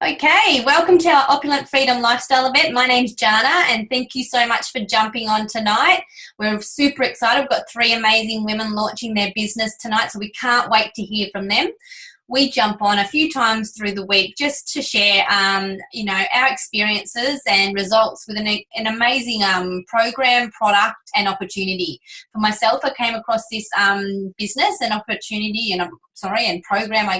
Okay, welcome to our Opulent Freedom Lifestyle event. My name's Jana, and thank you so much for jumping on tonight. We're super excited. We've got 3 amazing women launching their business tonight, so we can't wait to hear from them. We jump on a few times through the week just to share, our experiences and results with an amazing program, product, and opportunity. For myself, I came across this business and opportunity and program,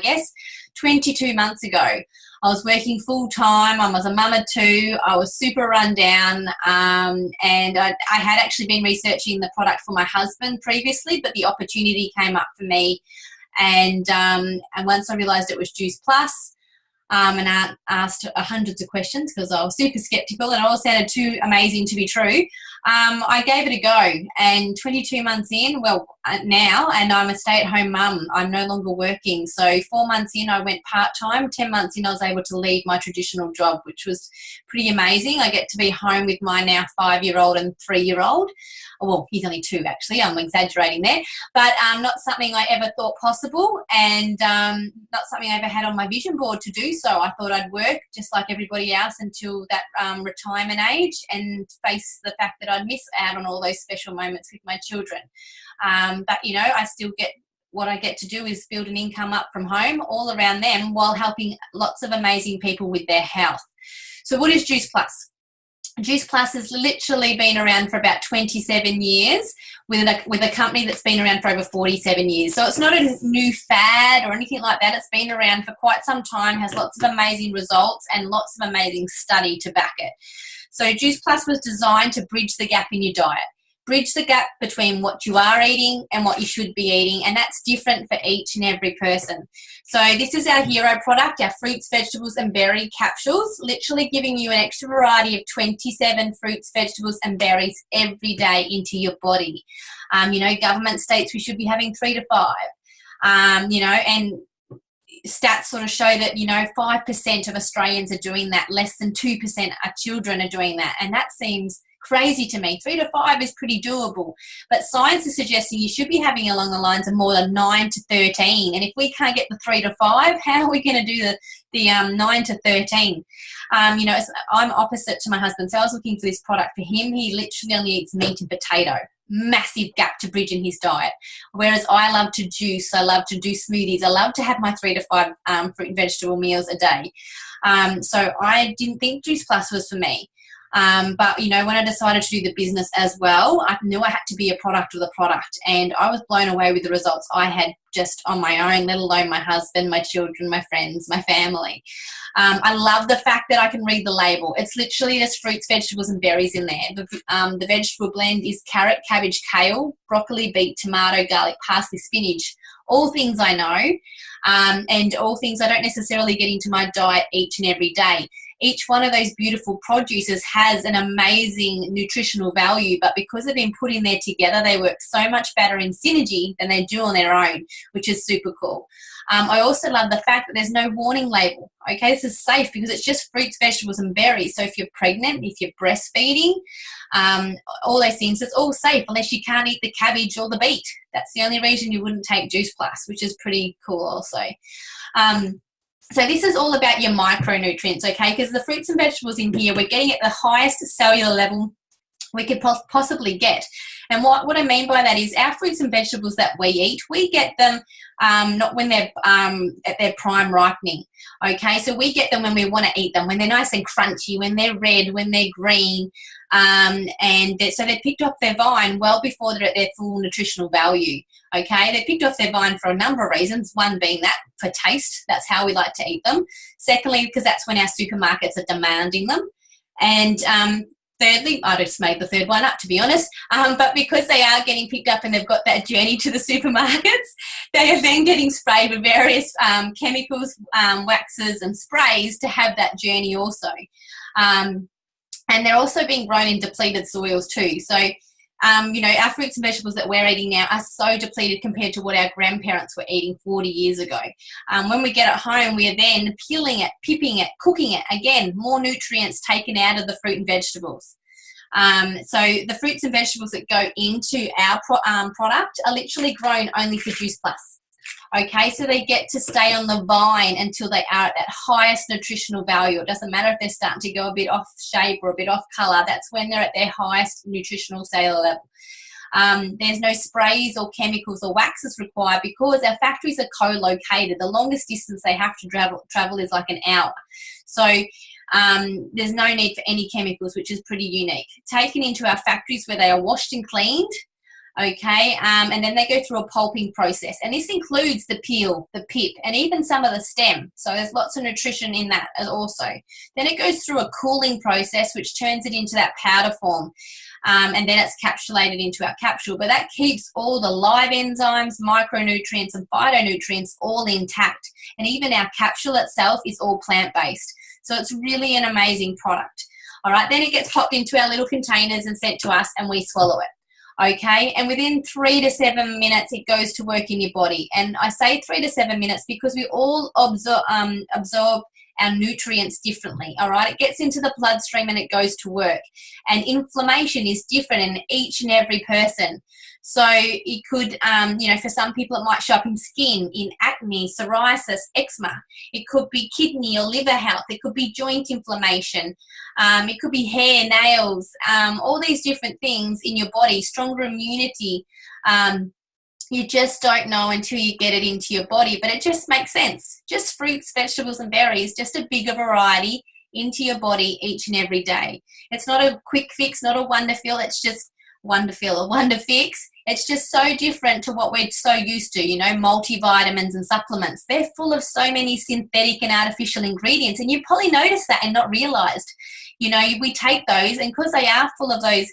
22 months ago. I was working full time. I was a mum of 2. I was super run down, and I had actually been researching the product for my husband previously, but the opportunity came up for me. And once I realised it was Juice Plus, and I asked hundreds of questions because I was super skeptical and it all sounded too amazing to be true. I gave it a go, and 22 months in, now, and I'm a stay-at-home mum. I'm no longer working. So 4 months in, I went part-time. 10 months in, I was able to leave my traditional job, which was pretty amazing. I get to be home with my now 5-year-old and 3-year-old. Well, he's only 2, actually. I'm exaggerating there. But not something I ever thought possible, and not something I ever had on my vision board to do so. I thought I'd work just like everybody else until that retirement age and face the fact that I'd miss out on all those special moments with my children. But, I still get what I get to do is build an income up from home all around them while helping lots of amazing people with their health. So what is Juice Plus? Juice Plus has literally been around for about 27 years with a company that's been around for over 47 years. So it's not a new fad or anything like that. It's been around for quite some time, has lots of amazing results and lots of amazing study to back it. So Juice Plus was designed to bridge the gap in your diet. Bridge the gap between what you are eating and what you should be eating, and that's different for each and every person. So this is our hero product, our fruits, vegetables and berry capsules, literally giving you an extra variety of 27 fruits, vegetables and berries every day into your body. Government states we should be having 3 to 5, and stats sort of show that 5% of Australians are doing that. Less than 2% of children are doing that, and that seems crazy to me. 3 to 5 is pretty doable, but science is suggesting you should be having along the lines of more than 9 to 13. And if we can't get the 3 to 5, how are we going to do the 9 to 13? I'm opposite to my husband, so I was looking for this product for him. He literally only eats meat and potato. Massive gap to bridge in his diet. Whereas I love to juice, I love to do smoothies, I love to have my 3 to 5 fruit and vegetable meals a day. So I didn't think Juice Plus was for me. But when I decided to do the business as well, I knew I had to be a product of the product, and I was blown away with the results I had just on my own, let alone my husband, my children, my friends, my family. I love the fact that I can read the label. It's literally just fruits, vegetables and berries in there. The vegetable blend is carrot, cabbage, kale, broccoli, beet, tomato, garlic, parsley, spinach. All things I know, and all things I don't necessarily get into my diet each and every day. Each one of those beautiful produces has an amazing nutritional value, but because they've been put in there together, they work so much better in synergy than they do on their own, which is super cool. I also love the fact that there's no warning label. Okay, this is safe because it's just fruits, vegetables and berries. So if you're pregnant, if you're breastfeeding, all those things, it's all safe unless you can't eat the cabbage or the beet. That's the only reason you wouldn't take Juice Plus, which is pretty cool also. So this is all about your micronutrients, okay? Because the fruits and vegetables in here, we're getting at the highest cellular level we could possibly get. And what I mean by that is our fruits and vegetables that we eat, we get them not when they're at their prime ripening, okay? So we get them when we want to eat them, when they're nice and crunchy, when they're red, when they're green, so they're picked off their vine well before they're at their full nutritional value, okay? They're picked off their vine for a number of reasons, one being that for taste, that's how we like to eat them. Secondly, because that's when our supermarkets are demanding them. And thirdly, I just made the third one up, to be honest, but because they are getting picked up and they've got that journey to the supermarkets, they are then getting sprayed with various chemicals, waxes and sprays to have that journey also. And they're also being grown in depleted soils too. So, our fruits and vegetables that we're eating now are so depleted compared to what our grandparents were eating 40 years ago. When we get it home, we are then peeling it, pipping it, cooking it. Again, more nutrients taken out of the fruit and vegetables. So the fruits and vegetables that go into our product are literally grown only for Juice Plus. Okay, so they get to stay on the vine until they are at that highest nutritional value. It doesn't matter if they're starting to go a bit off shape or a bit off colour. That's when they're at their highest nutritional cellular level. There's no sprays or chemicals or waxes required because our factories are co-located. The longest distance they have to travel is like an hour. So there's no need for any chemicals, which is pretty unique. Taken into our factories where they are washed and cleaned. Okay, and then they go through a pulping process, and this includes the peel, the pip, and even some of the stem. So there's lots of nutrition in that also. Then it goes through a cooling process, which turns it into that powder form, and then it's capsulated into our capsule. But that keeps all the live enzymes, micronutrients, and phytonutrients all intact, and even our capsule itself is all plant-based. So it's really an amazing product. All right, then it gets popped into our little containers and sent to us, and we swallow it. Okay, and within 3 to 7 minutes, it goes to work in your body. And I say 3 to 7 minutes because we all absorb our nutrients differently, all right? It gets into the bloodstream and it goes to work. And inflammation is different in each and every person. So it could, for some people it might show up in skin, in acne, psoriasis, eczema. It could be kidney or liver health. It could be joint inflammation. It could be hair, nails, all these different things in your body, stronger immunity. You just don't know until you get it into your body, but it just makes sense. Just fruits, vegetables, and berries, just a bigger variety into your body each and every day. It's not a quick fix, not a wonder feel. It's just wonder fix. It's just so different to what we're so used to, multivitamins and supplements. They're full of so many synthetic and artificial ingredients, and you probably noticed that and not realized. We take those, and because they are full of those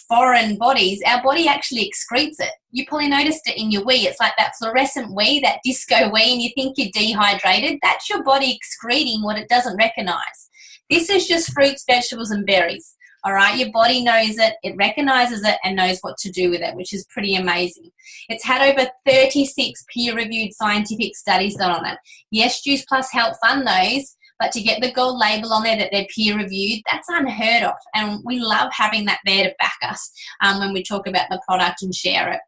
foreign bodies, our body actually excretes it. You probably noticed it in your wee. It's like that fluorescent wee, that disco wee, and you think you're dehydrated. That's your body excreting what it doesn't recognize. This is just fruits, vegetables, and berries. All right, your body knows it, it recognizes it, and knows what to do with it, which is pretty amazing. It's had over 36 peer-reviewed scientific studies done on it. Yes, Juice Plus help fund those, but to get the gold label on there that they're peer-reviewed, that's unheard of, and we love having that there to back us when we talk about the product and share it.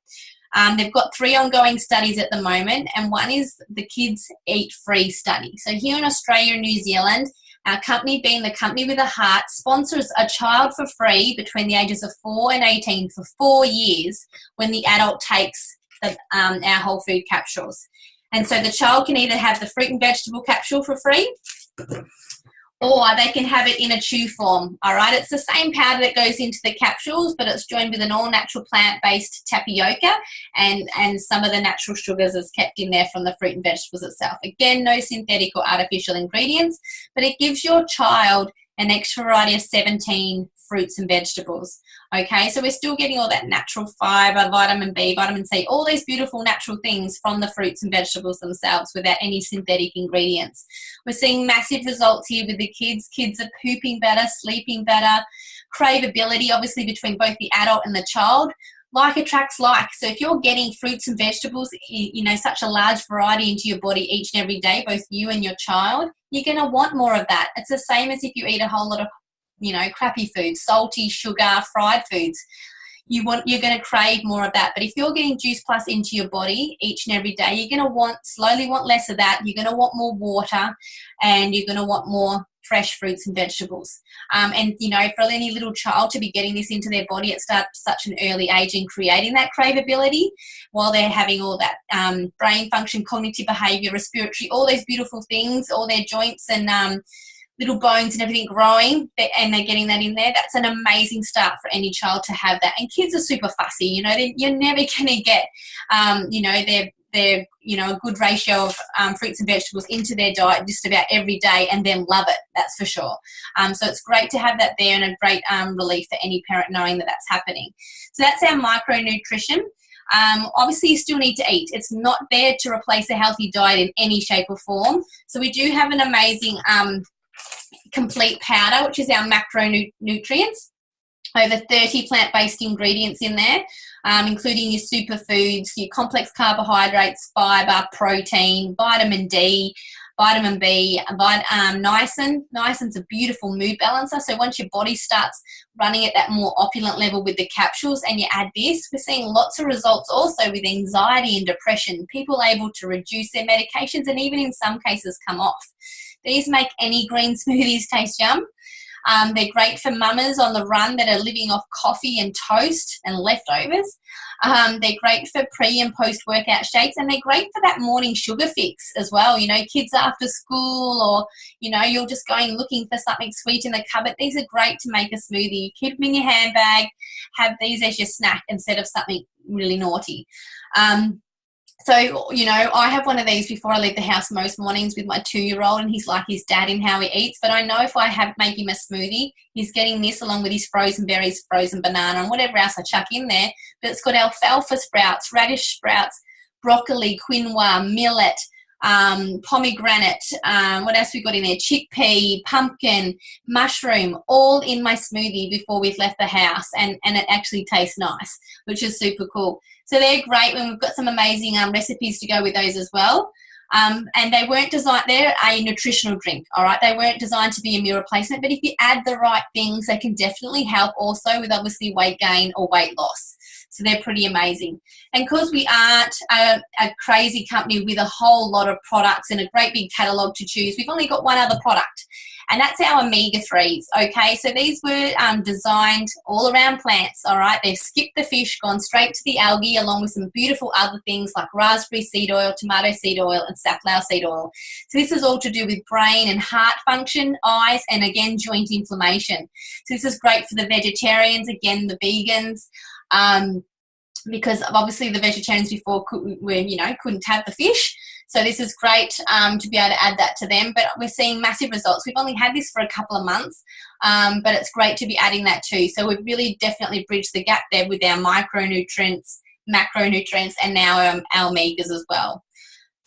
They've got 3 ongoing studies at the moment, and one is the Kids Eat Free study. So here in Australia and New Zealand, our company, being the Company with a Heart, sponsors a child for free between the ages of 4 and 18 for 4 years when the adult takes our whole food capsules. And so the child can either have the fruit and vegetable capsule for free, or they can have it in a chew form. All right, it's the same powder that goes into the capsules, but it's joined with an all-natural plant-based tapioca, and some of the natural sugars is kept in there from the fruit and vegetables itself. Again, no synthetic or artificial ingredients, but it gives your child an extra variety of 17 fruits and vegetables. Okay, so we're still getting all that natural fiber, vitamin B, vitamin C, all these beautiful natural things from the fruits and vegetables themselves without any synthetic ingredients. We're seeing massive results here with the kids. Kids are pooping better, sleeping better, craveability obviously between both the adult and the child. Like attracts like. So if you're getting fruits and vegetables, such a large variety into your body each and every day, both you and your child, you're going to want more of that. It's the same as if you eat a whole lot of, crappy foods, salty, sugar, fried foods. You're going to crave more of that. But if you're getting Juice Plus into your body each and every day, you're going to slowly want less of that. You're going to want more water, and you're going to want more fresh fruits and vegetables. For any little child to be getting this into their body at such an early age and creating that craveability while they're having all that brain function, cognitive behavior, respiratory, all those beautiful things, all their joints and little bones and everything growing, and they're getting that in there, that's an amazing start for any child to have that. And kids are super fussy, you're never going to get, a good ratio of fruits and vegetables into their diet just about every day and then love it, that's for sure. So it's great to have that there, and a great relief for any parent knowing that that's happening. So that's our micronutrition. Obviously you still need to eat. It's not there to replace a healthy diet in any shape or form. So we do have an amazing complete powder, which is our macronutrients. Over 30 plant-based ingredients in there, including your superfoods, your complex carbohydrates, fiber, protein, vitamin D, vitamin B, niacin. Niacin's a beautiful mood balancer. So once your body starts running at that more opulent level with the capsules and you add this, we're seeing lots of results also with anxiety and depression. People are able to reduce their medications and even in some cases come off. These make any green smoothies taste yum. They're great for mamas on the run that are living off coffee and toast and leftovers. They're great for pre and post workout shakes, and they're great for that morning sugar fix as well. You know, kids after school, or, you know, you're just going looking for something sweet in the cupboard. These are great to make a smoothie. You keep them in your handbag, have these as your snack instead of something really naughty. So, you know, I have one of these before I leave the house most mornings with my 2-year-old, and he's like his dad in how he eats. But I know if I make him a smoothie, he's getting this along with his frozen berries, frozen banana, and whatever else I chuck in there. But it's got alfalfa sprouts, radish sprouts, broccoli, quinoa, millet, pomegranate, what else we got in there? Chickpea, pumpkin, mushroom, all in my smoothie before we've left the house, and it actually tastes nice, which is super cool. So they're great when we've got some amazing recipes to go with those as well. And they weren't designed, they're a nutritional drink, all right? They weren't designed to be a meal replacement, but if you add the right things, they can definitely help also with obviously weight gain or weight loss. So they're pretty amazing. And because we aren't a crazy company with a whole lot of products and a great big catalogue to choose, we've only got one other product, and that's our omega-3s, okay? So these were designed all around plants, all right? They've skipped the fish, gone straight to the algae, along with some beautiful other things like raspberry seed oil, tomato seed oil, and safflower seed oil. So this is all to do with brain and heart function, eyes, and again, joint inflammation. So this is great for the vegetarians, again, the vegans, because obviously the vegetarians before couldn't have the fish. So this is great to be able to add that to them. But we're seeing massive results. We've only had this for a couple of months, but it's great to be adding that too. So we've really definitely bridged the gap there with our micronutrients, macronutrients, and now our omegas as well.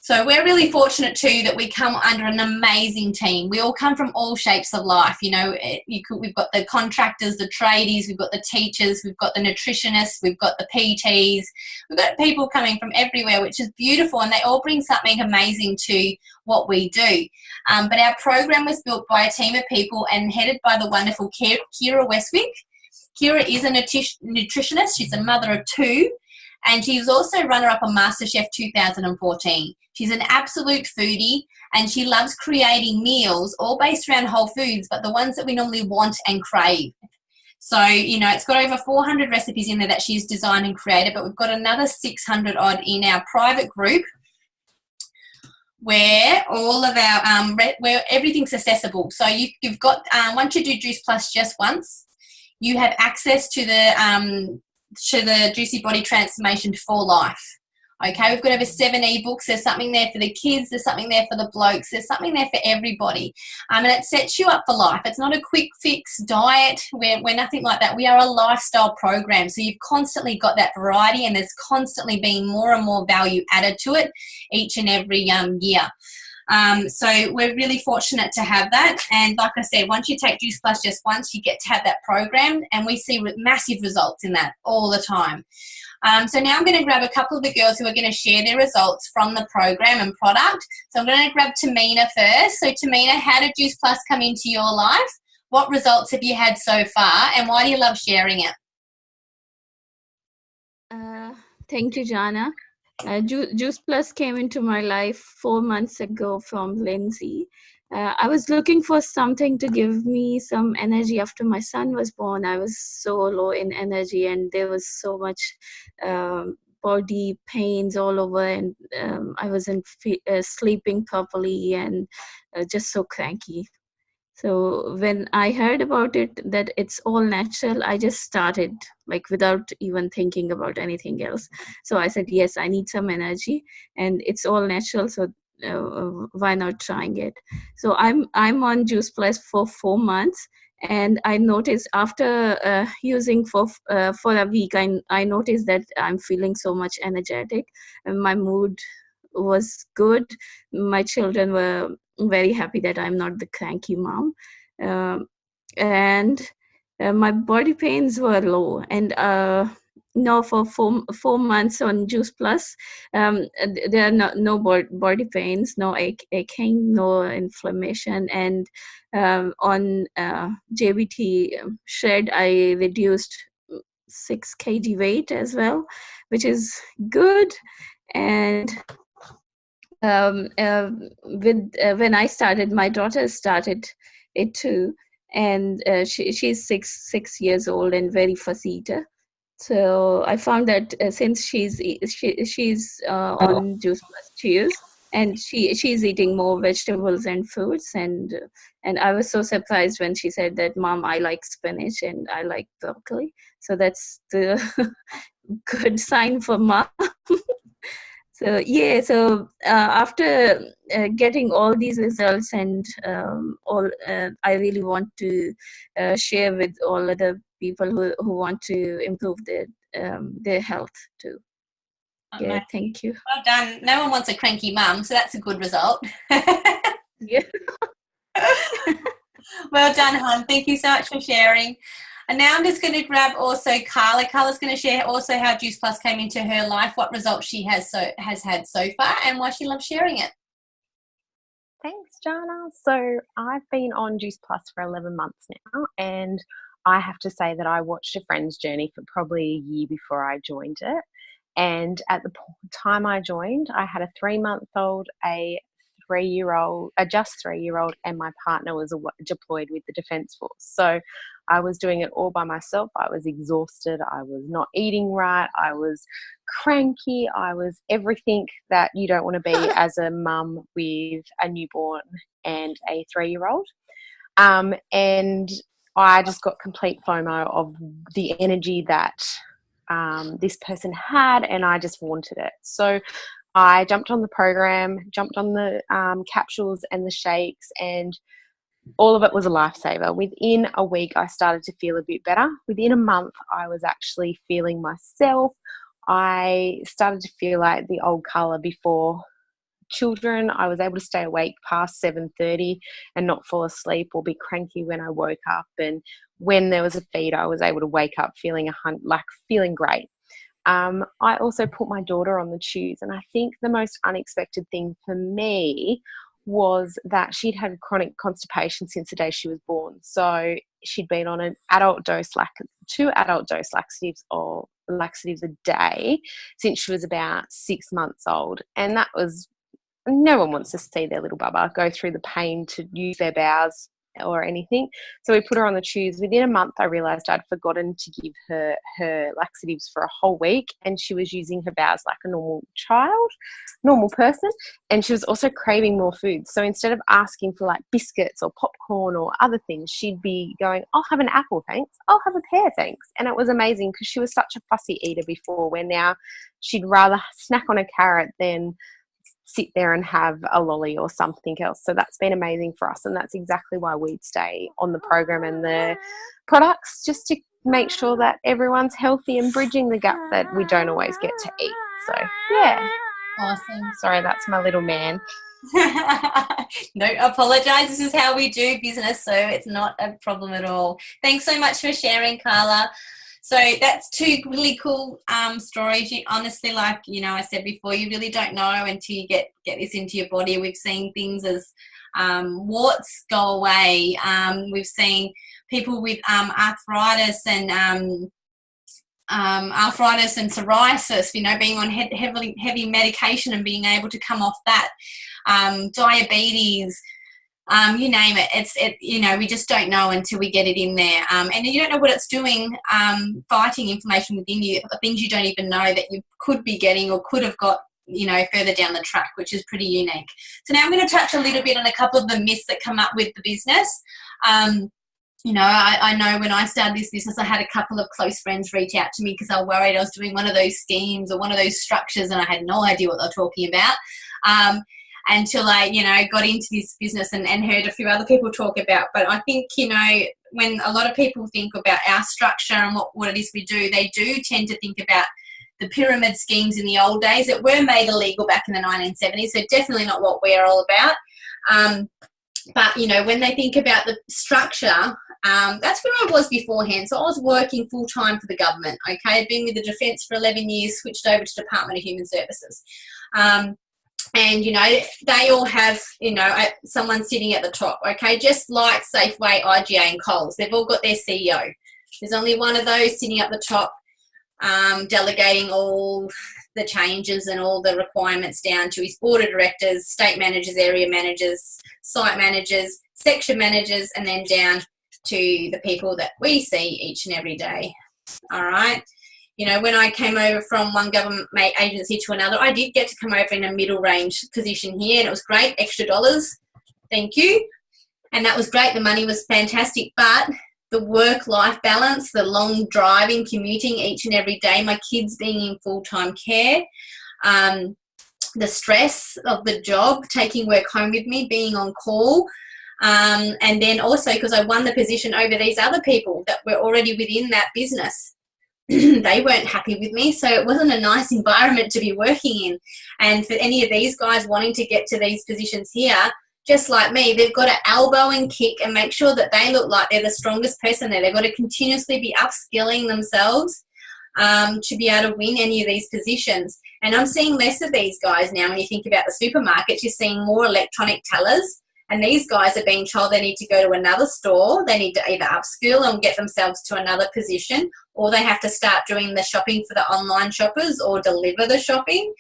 So we're really fortunate too that we come under an amazing team. We all come from all shapes of life. You know, we've got the contractors, the tradies, we've got the teachers, we've got the nutritionists, we've got the PTs. We've got people coming from everywhere, which is beautiful, and they all bring something amazing to what we do. But our program was built by a team of people and headed by the wonderful Kira Westwick. Kira is a nutritionist. She's a mother of 2. And she was also runner-up on MasterChef 2014. She's an absolute foodie, and she loves creating meals all based around whole foods, but the ones that we normally want and crave. So, you know, it's got over 400 recipes in there that she's designed and created, but we've got another 600 odd in our private group where all of our, where everything's accessible. So you've got, once you do Juice Plus just once, you have access to the Juicy Body Transformation for life. Okay, we've got over 7 ebooks. There's something there for the kids, there's something there for the blokes, there's something there for everybody. And it sets you up for life. It's not a quick fix diet. We're nothing like that. We are a lifestyle program. So you've constantly got that variety, and there's constantly being more and more value added to it each and every year. So we're really fortunate to have that. And like I said, once you take Juice Plus just once, you get to have that program, and we see massive results in that all the time. So now I'm going to grab a couple of the girls who are going to share their results from the program and product. So I'm going to grab Tamina first. So Tamina, how did Juice Plus come into your life? What results have you had so far, and why do you love sharing it? Thank you, Jana. Juice Plus came into my life 4 months ago from Lindsay. I was looking for something to give me some energy after my son was born. I was so low in energy, and there was so much body pains all over, and I wasn't sleeping properly, and just so cranky. So when I heard about it, that it's all natural, I just started, like, without even thinking about anything else. So I said, yes, I need some energy, and it's all natural, so why not trying it? So I'm on Juice Plus for 4 months, and I noticed after using for a week, I noticed that I'm feeling so much energetic, and my mood was good. My children were very happy that I'm not the cranky mom, and my body pains were low, and no, for 4 months on Juice Plus, there are no body pains, no aching, no inflammation, and on JBT Shred, I reduced 6 kg weight as well, which is good. And with when I started, my daughter started it too, and she's 6 years old and very fussy eater. So I found that since she's on Juice Plus Cheers, and she's eating more vegetables and fruits, and I was so surprised when she said that, Mom, I like spinach and I like broccoli. So that's the good sign for mom. So yeah, so after getting all these results, and I really want to share with all other people who want to improve their health too. Amazing. Yeah, thank you. Well done. No one wants a cranky mum, so that's a good result. Yeah. Well done, hon. Thank you so much for sharing. And now I'm just going to grab also Carla. Carla's going to share also how Juice Plus came into her life, what results she has had so far, and why she loves sharing it. Thanks, Jana. So I've been on Juice Plus for 11 months now, and I have to say that I watched a friend's journey for probably a year before I joined it. And at the time I joined, I had a 3-month-old, a 3-year-old, a just 3-year-old, and my partner was deployed with the Defence Force. So I was doing it all by myself. I was exhausted. I was not eating right. I was cranky. I was everything that you don't want to be as a mum with a newborn and a 3-year-old. And I just got complete FOMO of the energy that this person had, and I just wanted it. So I jumped on the program, jumped on the capsules and the shakes, and all of it was a lifesaver. Within a week, I started to feel a bit better. Within a month, I was actually feeling myself. I started to feel like the old Carla before children. I was able to stay awake past 7:30 and not fall asleep or be cranky when I woke up. And when there was a feed, I was able to wake up feeling feeling great. I also put my daughter on the chews, and I think the most unexpected thing for me was that she'd had chronic constipation since the day she was born. So she'd been on an adult dose, like 2 adult dose laxatives or laxatives a day since she was about 6 months old. And that was, no one wants to see their little bubba go through the pain to use their bowels or anything. So we put her on the chews. Within a month, I realised I'd forgotten to give her laxatives for a whole week, and she was using her bowels like a normal person, and she was also craving more food. So instead of asking for like biscuits or popcorn or other things, she'd be going, I'll have an apple, thanks. I'll have a pear, thanks. And it was amazing because she was such a fussy eater before, where now she'd rather snack on a carrot than sit there and have a lolly or something else. So that's been amazing for us, and that's exactly why we'd stay on the program and the products, just to make sure that everyone's healthy and bridging the gap that we don't always get to eat. So yeah. Awesome. Sorry, that's my little man. Don't apologize. This is how we do business, so it's not a problem at all. Thanks so much for sharing, Carla. So that's 2 really cool stories. You honestly, like, you know, I said before, you really don't know until you get this into your body. We've seen things as warts go away. We've seen people with arthritis and psoriasis, you know, being on heavy medication and being able to come off that. Diabetes. You name it, you know, we just don't know until we get it in there. And you don't know what it's doing, fighting inflammation within you, things you don't even know that you could be getting or could have got, you know, further down the track, which is pretty unique. So now I'm going to touch a little bit on a couple of the myths that come up with the business. You know, I know when I started this business, I had a couple of close friends reach out to me because they were worried I was doing one of those schemes or one of those structures, and I had no idea what they were talking about. Until I, you know, got into this business and heard a few other people talk about. But I think, you know, when a lot of people think about our structure and what it is we do, they do tend to think about the pyramid schemes in the old days that were made illegal back in the 1970s. So definitely not what we're all about. But, you know, when they think about the structure, That's where I was beforehand. So I was working full-time for the government, okay? I'd been with the Defence for 11 years, switched over to Department of Human Services. And, you know, they all have, you know, someone sitting at the top, okay? Just like Safeway, IGA and Coles. They've all got their CEO. There's only one of those sitting at the top, delegating all the changes and all the requirements down to his board of directors, state managers, area managers, site managers, section managers, and then down to the people that we see each and every day. All right. You know, when I came over from one government agency to another, I did get to come over in a middle range position here, and it was great, extra dollars. Thank you. And that was great. The money was fantastic, but the work-life balance, the long driving, commuting each and every day, my kids being in full-time care, the stress of the job, taking work home with me, being on call, and then also because I won the position over these other people that were already within that business. They weren't happy with me, so it wasn't a nice environment to be working in. And for any of these guys wanting to get to these positions here, just like me, they've got to elbow and kick and make sure that they look like they're the strongest person there. They've got to continuously be upskilling themselves to be able to win any of these positions. And I'm seeing less of these guys now. When you think about the supermarkets, you're seeing more electronic tellers. And these guys are being told they need to go to another store. They need to either upskill and get themselves to another position, or they have to start doing the shopping for the online shoppers or deliver the shopping,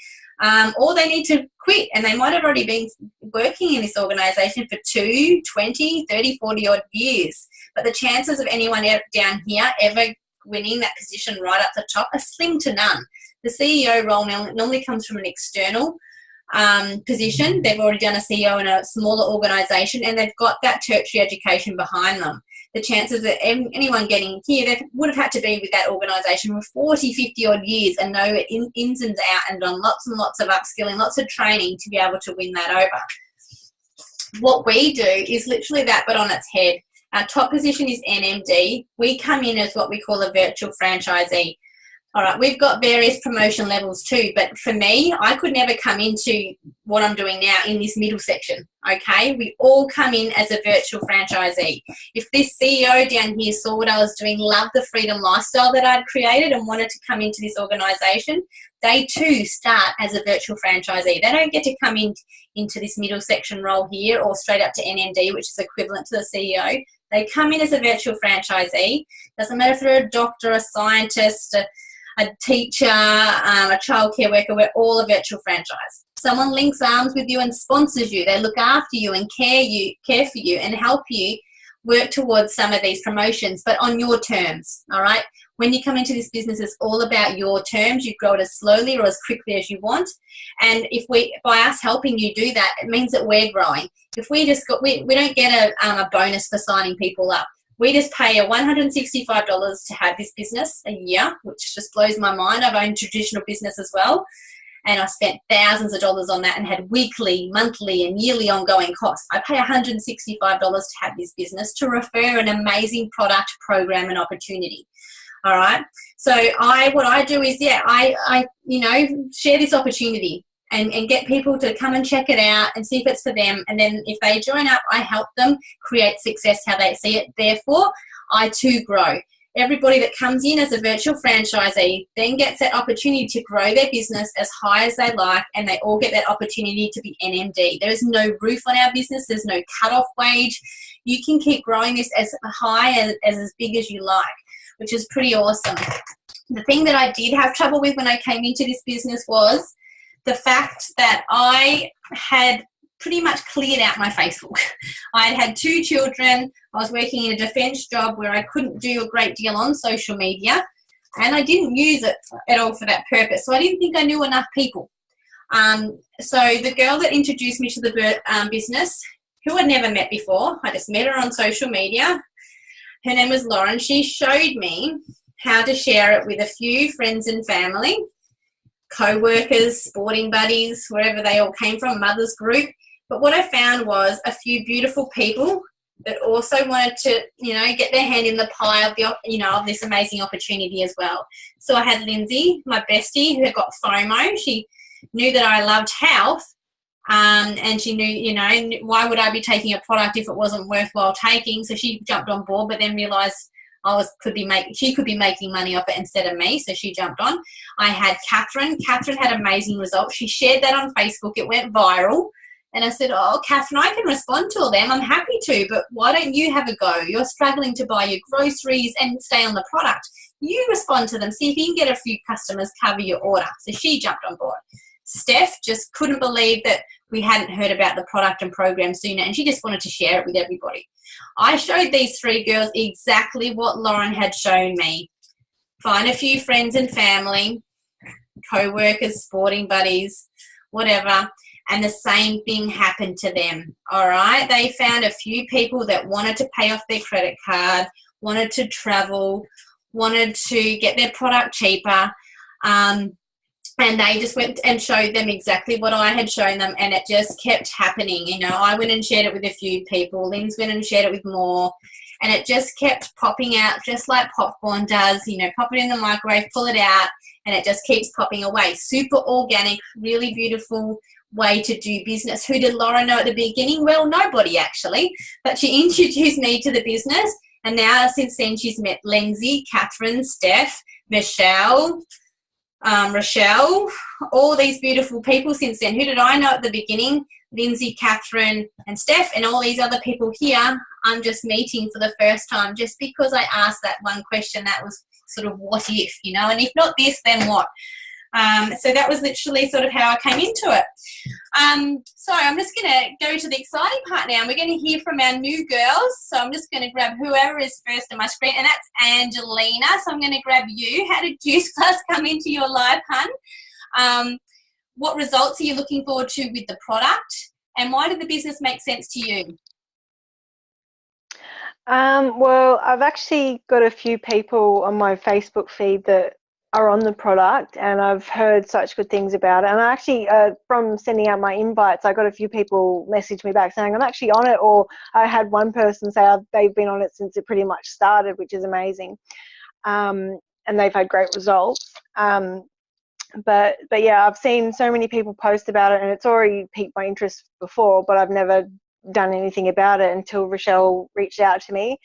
or they need to quit. And they might have already been working in this organisation for 2, 20, 30, 40 odd years. But the chances of anyone down here ever winning that position right up the top are slim to none. The CEO role normally comes from an external position. They've already done a CEO in a smaller organisation, and they've got that tertiary education behind them. The chances that anyone getting here, they would have had to be with that organisation for 40, 50 odd years and know it ins and out, and done lots and lots of upskilling, lots of training to be able to win that over. What we do is literally that, but on its head. Our top position is NMD. We come in as what we call a virtual franchisee. All right, we've got various promotion levels too, but for me, I could never come into what I'm doing now in this middle section, okay? We all come in as a virtual franchisee. If this CEO down here saw what I was doing, loved the freedom lifestyle that I'd created and wanted to come into this organisation, they too start as a virtual franchisee. They don't get to come into this middle section role here or straight up to NMD, which is equivalent to the CEO. They come in as a virtual franchisee. Doesn't matter if they're a doctor, a scientist, a teacher, a childcare worker, we're all a virtual franchise. Someone links arms with you and sponsors you. They look after you and care for you and help you work towards some of these promotions, but on your terms, all right? When you come into this business, it's all about your terms. You grow it as slowly or as quickly as you want. And by us helping you do that, it means that we're growing. If we don't get a bonus for signing people up. We just pay a $165 to have this business a year, which just blows my mind. I've owned traditional business as well, and I spent thousands of dollars on that and had weekly, monthly, and yearly ongoing costs. I pay $165 to have this business to refer an amazing product, program, and opportunity. All right. So what I do is, I share this opportunity and get people to come and check it out and see if it's for them. And then if they join up, I help them create success how they see it. Therefore, I too grow. Everybody that comes in as a virtual franchisee then gets that opportunity to grow their business as high as they like, and they all get that opportunity to be NMD. There is no roof on our business. There's no cut-off wage. You can keep growing this as high as big as you like, which is pretty awesome. The thing that I did have trouble with when I came into this business was the fact that I had pretty much cleared out my Facebook. I had 2 children. I was working in a defence job where I couldn't do a great deal on social media, and I didn't use it at all for that purpose. So I didn't think I knew enough people. So the girl that introduced me to the business, who I'd never met before, I just met her on social media. Her name was Lauren. She showed me how to share it with a few friends and family, co-workers, sporting buddies, wherever they all came from, mother's group. But what I found was a few beautiful people that also wanted to, get their hand in the pie of this amazing opportunity as well. So I had Lindsay, my bestie, who got FOMO. She knew that I loved health, And she knew, why would I be taking a product if it wasn't worthwhile taking? So she jumped on board, but then realised she could be making money off it instead of me, so she jumped on. I had Catherine. Catherine had amazing results. She shared that on Facebook. It went viral. And I said, oh, Catherine, I can respond to all them. I'm happy to, but why don't you have a go? You're struggling to buy your groceries and stay on the product. You respond to them. See if you can get a few customers, cover your order. So she jumped on board. Steph just couldn't believe that we hadn't heard about the product and program sooner, and she just wanted to share it with everybody. I showed these 3 girls exactly what Lauren had shown me. Find a few friends and family, co-workers, sporting buddies, whatever, and the same thing happened to them, all right? They found a few people that wanted to pay off their credit card, wanted to travel, wanted to get their product cheaper, and they just went and showed them exactly what I had shown them, and it just kept happening. I went and shared it with a few people. Lynn's went and shared it with more, and it just kept popping out just like popcorn does. Pop it in the microwave, pull it out, and it just keeps popping away. Super organic, really beautiful way to do business. Who did Laura know at the beginning? Well, nobody actually, but she introduced me to the business, and now since then she's met Lindsay, Catherine, Steph, Michelle, Rochelle, all these beautiful people since then. Who did I know at the beginning? Lindsay, Catherine, and Steph, and all these other people here I'm just meeting for the first time just because I asked that one question that was sort of what if, and if not this, then what? So that was literally sort of how I came into it. So I'm just going to go to the exciting part now. We're going to hear from our new girls. So I'm just going to grab whoever is first on my screen, and that's Angelina. So I'm going to grab you. How did Juice Plus come into your life, hun? What results are you looking forward to with the product, and why did the business make sense to you? Well, I've actually got a few people on my Facebook feed that are on the product, and I've heard such good things about it. And I actually, from sending out my invites, I got a few people message me back saying I'm actually on it, or I had one person say they've been on it since it pretty much started, which is amazing. And they've had great results. But yeah, I've seen so many people post about it, and it's already piqued my interest before, but I've never done anything about it until Rochelle reached out to me,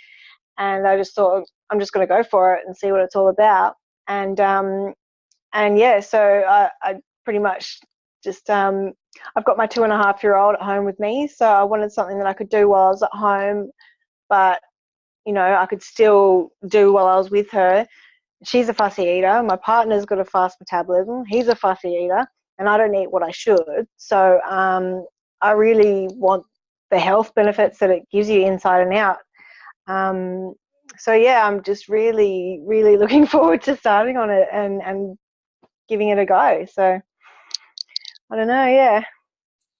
and I just thought I'm just going to go for it and see what it's all about. And yeah, so I pretty much just I've got my 2.5-year-old at home with me, so I wanted something that I could do while I was at home, but I could still do while I was with her. She's a fussy eater. My partner's got a fast metabolism. He's a fussy eater, and I don't eat what I should. So I really want the health benefits that it gives you inside and out. So yeah, I'm just really, really looking forward to starting on it and giving it a go. So I don't know, yeah.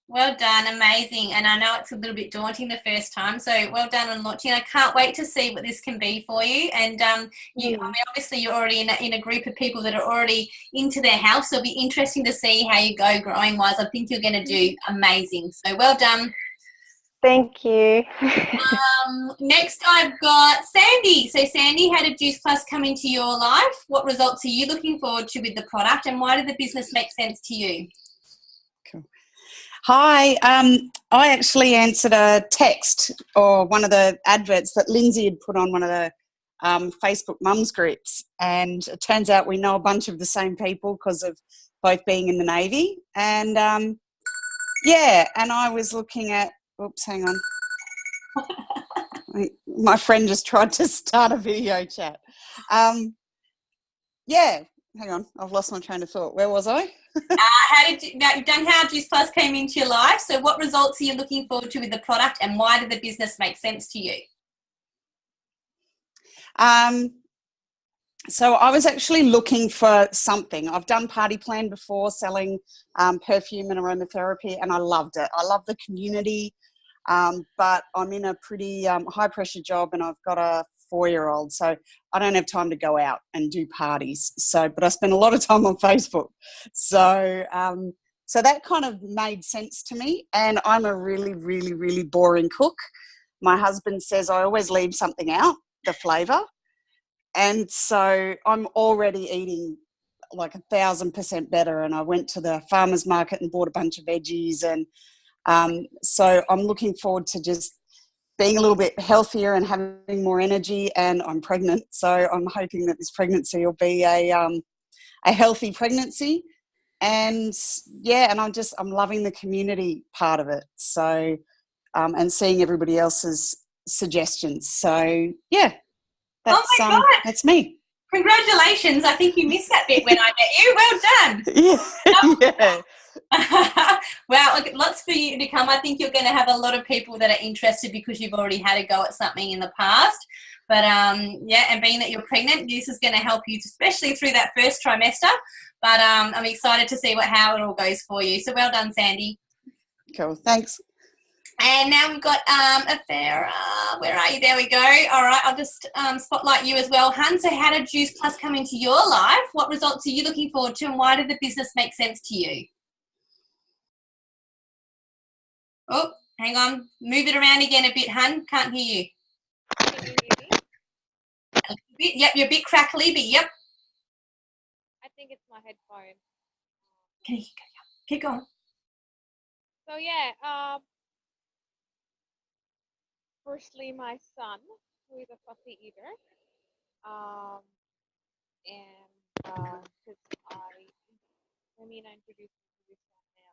Well done, amazing. And I know it's a little bit daunting the first time, so well done on launching. I can't wait to see what this can be for you. And I mean, obviously you're already in a group of people that are already into their health, so it'll be interesting to see how you go growing wise. I think you're going to do amazing. So well done. Thank you. Next I've got Sandy. So Sandy, how did Juice Plus come into your life? What results are you looking forward to with the product, and why did the business make sense to you? Cool. Hi, I actually answered a text or one of the adverts that Lindsay had put on one of the Facebook mums groups, and it turns out we know a bunch of the same people because of both being in the Navy. And yeah, and I was looking at, oops, hang on. My friend just tried to start a video chat. Yeah, hang on, I've lost my train of thought. Where was I? You've done how Juice Plus came into your life. So what results are you looking forward to with the product, and why did the business make sense to you? So I was actually looking for something. I've done Party Plan before, selling perfume and aromatherapy, and I loved it. I love the community, but I'm in a pretty high-pressure job, and I've got a 4-year-old, so I don't have time to go out and do parties. So, but I spend a lot of time on Facebook. So, so that kind of made sense to me. And I'm a really, really, really boring cook. My husband says I always leave something out, the flavour. And so I'm already eating like 1,000% better. And I went to the farmer's market and bought a bunch of veggies and So I'm looking forward to just being a little bit healthier and having more energy, and I'm pregnant. So I'm hoping that this pregnancy will be a healthy pregnancy. And yeah, and I'm loving the community part of it. So, and seeing everybody else's suggestions. So yeah, Oh my God. that's me. Congratulations. I think you missed that bit when I met you. Well done. Yeah. Wow, look, lots for you to come. I think you're going to have a lot of people that are interested because you've already had a go at something in the past. But yeah, and being that you're pregnant, this is going to help you, especially through that first trimester. But I'm excited to see how it all goes for you. So well done, Sandy. Cool. Thanks. And now we've got Afara. Where are you? There we go. All right, I'll just spotlight you as well, Hun. So how did Juice Plus come into your life? What results are you looking forward to, and why did the business make sense to you? Oh, hang on. Move it around again a bit, Hun. Can't hear you. Can you hear me? A little bit. Yep, you're a bit crackly, but yep. I think it's my headphone. Can you keep going? So yeah, firstly, my son, who is a fussy eater, and because I introduced him to this one, and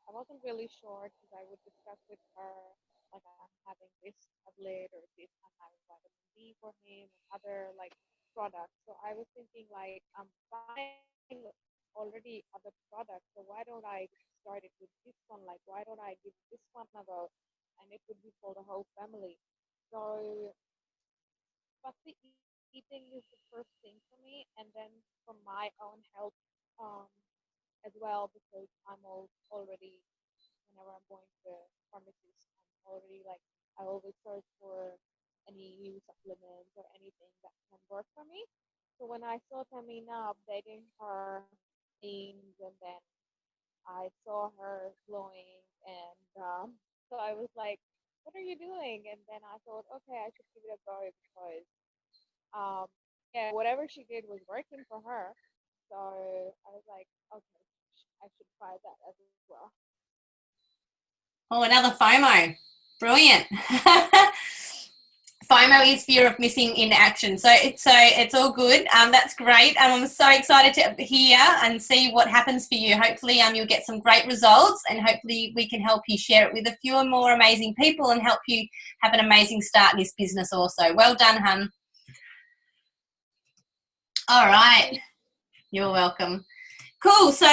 I wasn't really sure because I would discuss with her like I'm having this tablet or this, I'm having vitamin D for him and other like products. So I was thinking like I'm buying already other products, so why don't I start it with this one? Like why don't I give this one a go? And it would be for the whole family. So fussy eating is the first thing for me, and then for my own health as well, because I'm already, whenever I'm going to the pharmacist, I'm already like, I always search for any new supplements or anything that can work for me. So when I saw Tamina updating her things, and then I saw her glowing, and so I was like, what are you doing? And then I thought, okay, I should give it a go because yeah, whatever she did was working for her. So I was like, okay, I should try that as well. Oh, another FOMO. Brilliant. FOMO is fear of missing in action. So it's all good. That's great. I'm so excited to hear and see what happens for you. Hopefully you'll get some great results, and hopefully we can help you share it with a few more amazing people and help you have an amazing start in this business also. Well done, hun. All right. You're welcome. Cool. So,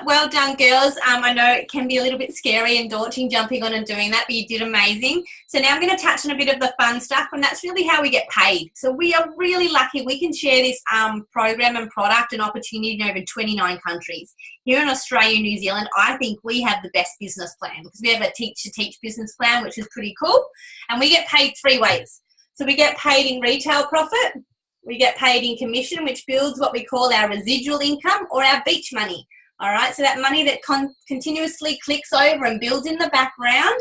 well done, girls. I know it can be a little bit scary and daunting jumping on and doing that, but you did amazing. So now I'm going to touch on a bit of the fun stuff, and that's really how we get paid. So we are really lucky we can share this program and product and opportunity in over 29 countries. Here in Australia and New Zealand, I think we have the best business plan because we have a teach-to-teach business plan, which is pretty cool, and we get paid 3 ways. So we get paid in retail profit, we get paid in commission, which builds what we call our residual income or our beach money. All right, so that money that continuously clicks over and builds in the background.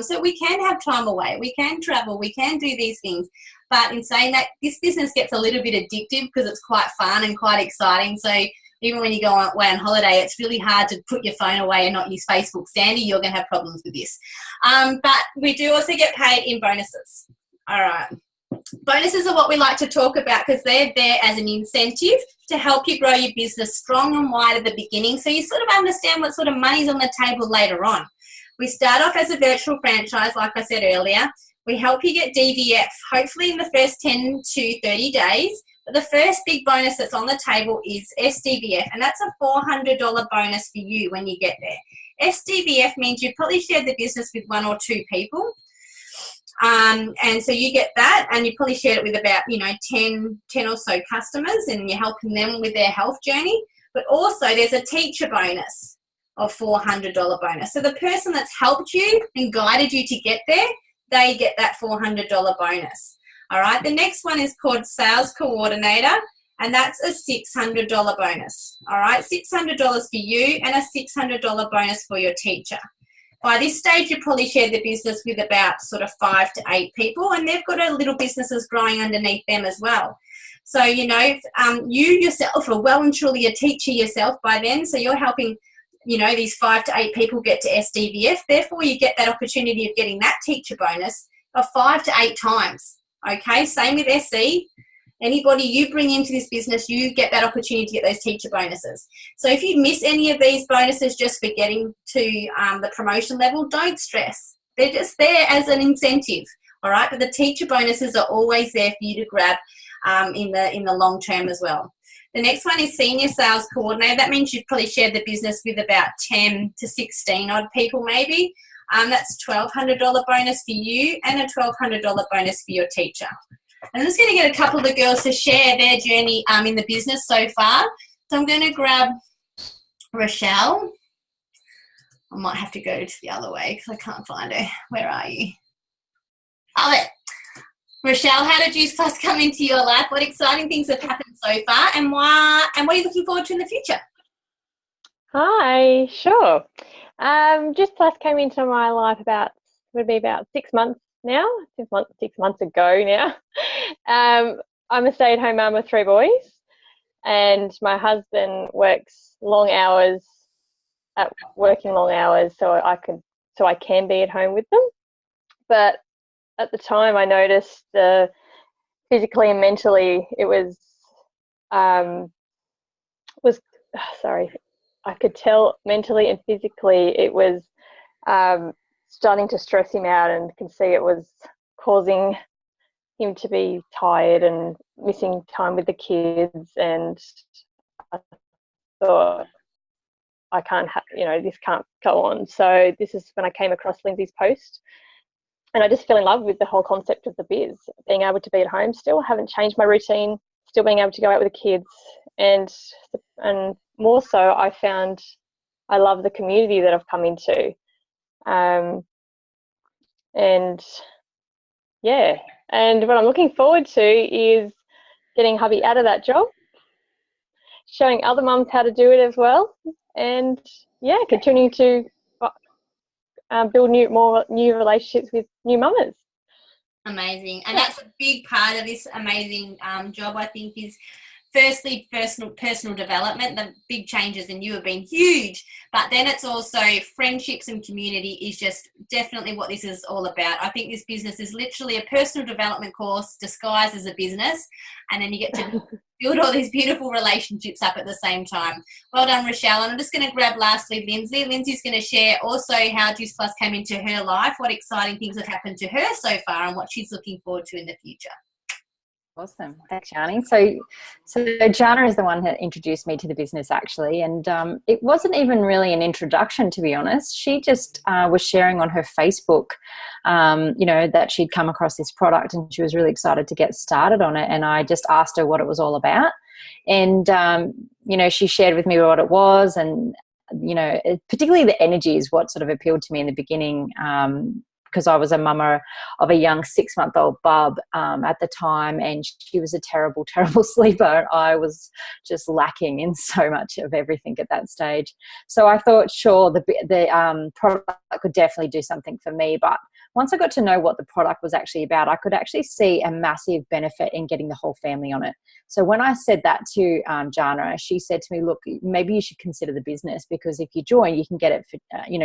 So we can have time away, we can travel, we can do these things. But in saying that, this business gets a little bit addictive because it's quite fun and quite exciting. So even when you go away on holiday, it's really hard to put your phone away and not use Facebook. Sandy, you're going to have problems with this. But we do also get paid in bonuses. All right. Bonuses are what we like to talk about because they're there as an incentive to help you grow your business strong and wide at the beginning, so you sort of understand what sort of money's on the table later on. We start off as a virtual franchise, like I said earlier. We help you get DVF, hopefully in the first 10 to 30 days. But the first big bonus that's on the table is SDVF, and that's a $400 bonus for you when you get there. SDVF means you've probably shared the business with 1 or 2 people. And so you get that, and you probably shared it with about 10 or so customers, and you're helping them with their health journey. But also there's a teacher bonus of $400 bonus. So the person that's helped you and guided you to get there, they get that $400 bonus. All right, the next one is called sales coordinator, and that's a $600 bonus. All right, $600 for you and a $600 bonus for your teacher. By this stage, you probably shared the business with about sort of 5 to 8 people, and they've got a little businesses growing underneath them as well. So, you yourself are well and truly a teacher yourself by then, so you're helping these 5 to 8 people get to SDVF. Therefore, you get that opportunity of getting that teacher bonus of 5 to 8 times. Okay, same with SE. Anybody you bring into this business, you get that opportunity to get those teacher bonuses. So if you miss any of these bonuses just for getting to the promotion level, don't stress. They're just there as an incentive, all right? But the teacher bonuses are always there for you to grab in the long term as well. The next one is senior sales coordinator. That means you've probably shared the business with about 10 to 16 odd people maybe. That's $1,200 bonus for you and a $1,200 bonus for your teacher. And I'm just going to get a couple of the girls to share their journey in the business so far. So I'm going to grab Rochelle. I might have to go to the other way because I can't find her. Where are you? Oh, there. Rochelle, how did Juice Plus come into your life? What exciting things have happened so far, and why? And what are you looking forward to in the future? Hi, sure. Juice Plus came into my life about 6 months now. 6 months ago now. I'm a stay-at-home mum with 3 boys, and my husband works long hours, so I can be at home with them. But at the time, I noticed physically and mentally it was I could tell mentally and physically it was starting to stress him out, and could see it was causing him to be tired and missing time with the kids. And I thought, I can't this can't go on. So this is when I came across Lindsay's post, and I just fell in love with the whole concept of the biz, being able to be at home still, haven't changed my routine, still being able to go out with the kids, and more so I found I love the community that I've come into. And what I'm looking forward to is getting hubby out of that job, showing other mums how to do it as well, and continuing to build more new relationships with new mamas. Amazing. And that's a big part of this amazing job, I think, is firstly personal development. The big changes in you have been huge, but then it's also friendships and community is just definitely what this is all about. I think this business is literally a personal development course disguised as a business, and then you get to build all these beautiful relationships up at the same time. Well done, Rochelle. And I'm just going to grab lastly Lindsay. Lindsay's going to share also how Juice Plus came into her life, what exciting things have happened to her so far, and what she's looking forward to in the future. Awesome. Thanks, Jani. So Jana is the one that introduced me to the business, actually, and it wasn't even really an introduction, to be honest. She just was sharing on her Facebook, that she'd come across this product, and she was really excited to get started on it. And I just asked her what it was all about, and she shared with me what it was, and particularly the energy is what sort of appealed to me in the beginning. Because I was a mama of a young 6-month-old bub at the time, and she was a terrible, terrible sleeper. I was just lacking in so much of everything at that stage. So I thought, sure, the product could definitely do something for me. But once I got to know what the product was actually about, I could actually see a massive benefit in getting the whole family on it. So when I said that to Jana, she said to me, look, maybe you should consider the business, because if you join, you can get it for,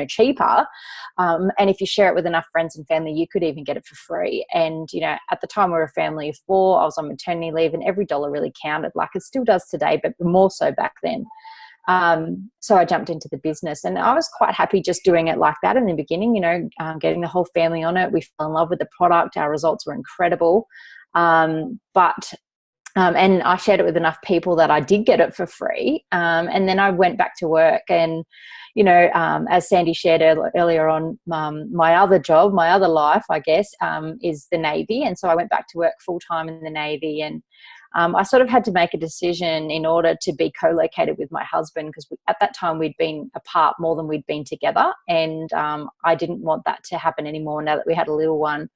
cheaper. And if you share it with enough friends and family, you could even get it for free. And, at the time we were a family of 4, I was on maternity leave, and every dollar really counted, like it still does today, but more so back then. So I jumped into the business, and I was quite happy just doing it like that in the beginning, getting the whole family on it. We fell in love with the product. Our results were incredible. And I shared it with enough people that I did get it for free. And then I went back to work, and, as Sandy shared earlier on, my other job, my other life, I guess, is the Navy. And so I went back to work full time in the Navy, and I sort of had to make a decision in order to be co-located with my husband, because at that time we'd been apart more than we'd been together, and I didn't want that to happen anymore now that we had a little one.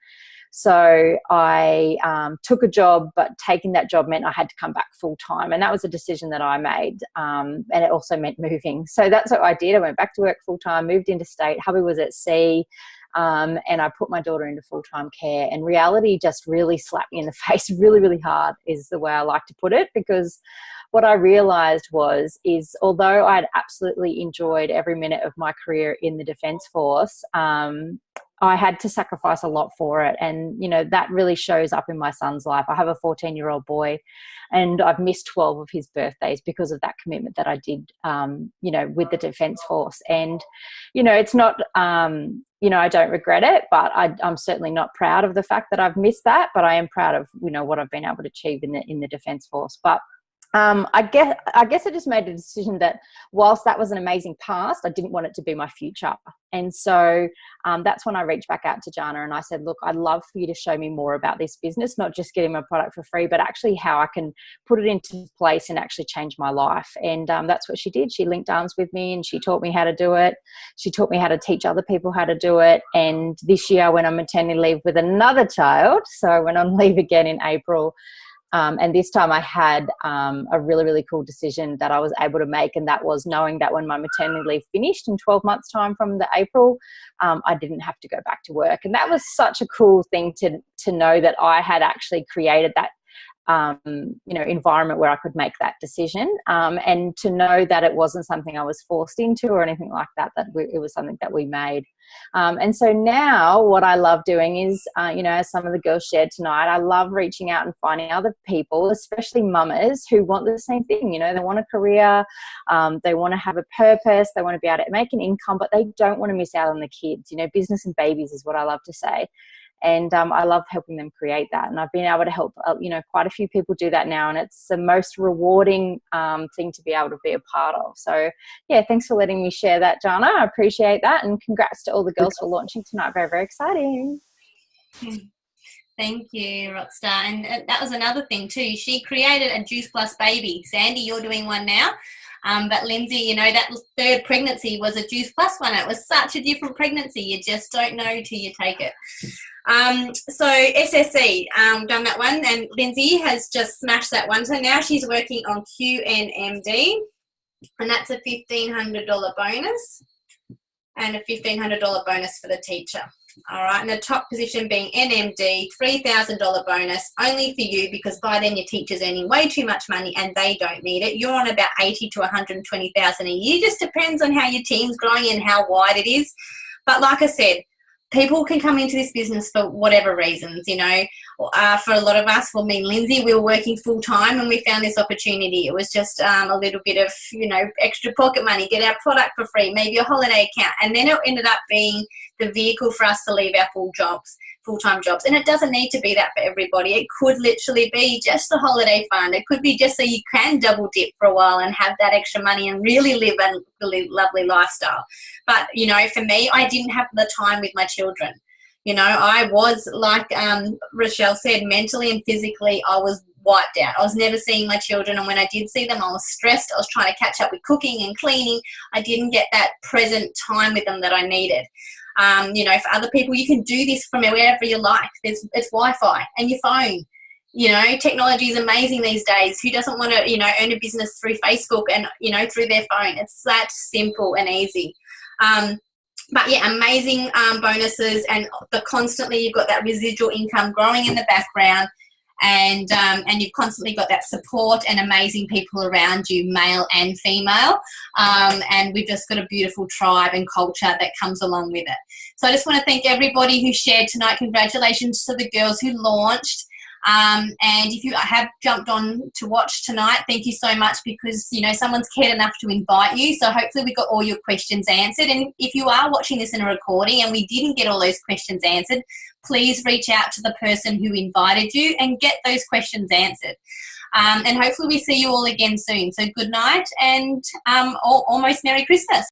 So I took a job, but taking that job meant I had to come back full time, and that was a decision that I made, and it also meant moving. So that's what I did. I went back to work full time, moved interstate. Hubby was at sea. And I put my daughter into full-time care, and reality just really slapped me in the face really, really hard is the way I like to put it, because what I realized is although I'd absolutely enjoyed every minute of my career in the Defence Force, I had to sacrifice a lot for it. And, you know, that really shows up in my son's life. I have a 14-year-old boy, and I've missed 12 of his birthdays because of that commitment that I did, you know, with the Defence Force. And, you know, it's not, you know, I don't regret it, but I'm certainly not proud of the fact that I've missed that, but I am proud of, you know, what I've been able to achieve in the Defence Force. But I guess I just made a decision that whilst that was an amazing past, I didn't want it to be my future. And so that's when I reached back out to Jana and I said, look, I'd love for you to show me more about this business, not just getting my product for free, but actually how I can put it into place and actually change my life. And that's what she did. She linked arms with me and she taught me how to do it. She taught me how to teach other people how to do it. And this year I went on maternity leave with another child. So I went on leave again in April. And this time I had a really, really cool decision that I was able to make, and that was knowing that when my maternity leave finished in 12 months' time from the April, I didn't have to go back to work. And that was such a cool thing to know that I had actually created that you know, environment where I could make that decision, and to know that it wasn't something I was forced into or anything like that, it was something that we made. And so now what I love doing is, you know, as some of the girls shared tonight, I love reaching out and finding other people, especially mamas who want the same thing. You know, they want a career, they want to have a purpose, they want to be able to make an income, but they don't want to miss out on the kids. You know, business and babies is what I love to say. And I love helping them create that. And I've been able to help, you know, quite a few people do that now. And it's the most rewarding thing to be able to be a part of. So, yeah, thanks for letting me share that, Jana. I appreciate that. And congrats to all the girls for launching tonight. Very, very exciting. Thank you, Rockstar. And that was another thing too. She created a Juice Plus baby. Sandy, you're doing one now. But Lindsay, you know, that third pregnancy was a Juice Plus one. It was such a different pregnancy. You just don't know till you take it. So SSE, done that one, and Lindsay has just smashed that one. So now she's working on QNMD, and that's a $1,500 bonus and a $1,500 bonus for the teacher. All right, and the top position being NMD, $3,000 bonus only for you, because by then your teacher's earning way too much money and they don't need it. You're on about 80 to 120,000 a year. Just depends on how your team's growing and how wide it is. But like I said, people can come into this business for whatever reasons, you know. For a lot of us, well, me and Lindsay, we were working full time and we found this opportunity. It was just a little bit of, you know, extra pocket money, get our product for free, maybe a holiday account. And then it ended up being the vehicle for us to leave our full-time jobs. And it doesn't need to be that for everybody. It could literally be just a holiday fund. It could be just so you can double dip for a while and have that extra money and really live a really lovely lifestyle. But, you know, for me, I didn't have the time with my children. You know, I was, like Rochelle said, mentally and physically, I was wiped out. I was never seeing my children, and when I did see them, I was stressed. I was trying to catch up with cooking and cleaning. I didn't get that present time with them that I needed. You know, for other people, you can do this from wherever you like. It's Wi-Fi and your phone. You know, technology is amazing these days. Who doesn't want to, you know, earn a business through Facebook and, you know, through their phone? It's that simple and easy. But yeah, amazing bonuses, and constantly you've got that residual income growing in the background, and you've constantly got that support and amazing people around you, male and female, and we've just got a beautiful tribe and culture that comes along with it. So I just want to thank everybody who shared tonight. Congratulations to the girls who launched. And if you have jumped on to watch tonight, thank you so much, because, you know, someone's cared enough to invite you. So hopefully we got all your questions answered. And if you are watching this in a recording and we didn't get all those questions answered, please reach out to the person who invited you and get those questions answered. And hopefully we see you all again soon. So good night and almost Merry Christmas.